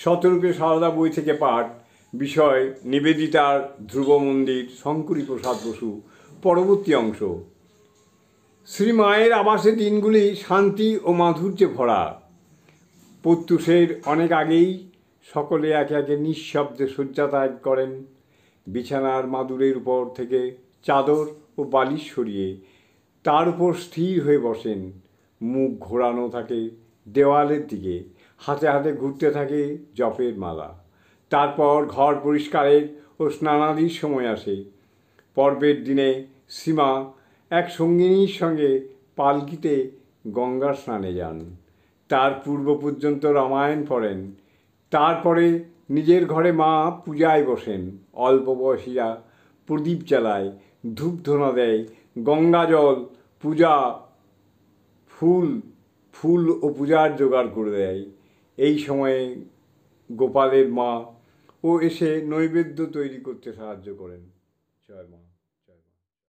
শতরূপে সারদা বই থেকে পাঠ। বিষয় নিবেদিতার ধ্রুব মন্দির, শঙ্করী প্রসাদ বসু। পরবর্তী অংশ। শ্রীমায়ের আবাসে দিনগুলি শান্তি ও মাধুর্যে ভরা। প্রত্যুষের অনেক আগেই সকলে একে একে নিঃশব্দে শয্যা ত্যাগ করেন। বিছানার মাদুরের উপর থেকে চাদর ও বালিশ সরিয়ে তার উপর স্থির হয়ে বসেন। মুখ ঘোরানো থাকে দেওয়ালের দিকে, হাতে হাতে ঘুরতে থাকে জপের মালা। তারপর ঘর পরিষ্কারের ও স্নানাদির সময় আসে। পর্বের দিনে সীমা এক সঙ্গিনীর সঙ্গে পালকিতে গঙ্গা স্নানে যান। তার পূর্ব পর্যন্ত রামায়ণ পড়েন। তারপরে নিজের ঘরে মা পূজায় বসেন। অল্প বয়সীরা প্রদীপ জ্বালায়, ধূপধুনা দেয়, গঙ্গা জল, পূজা, ফুল ও পূজার জোগাড় করে দেয়। এই সময়ে গোপালের মা ও এসে নৈবেদ্য তৈরি করতে সাহায্য করেন। জয় মা।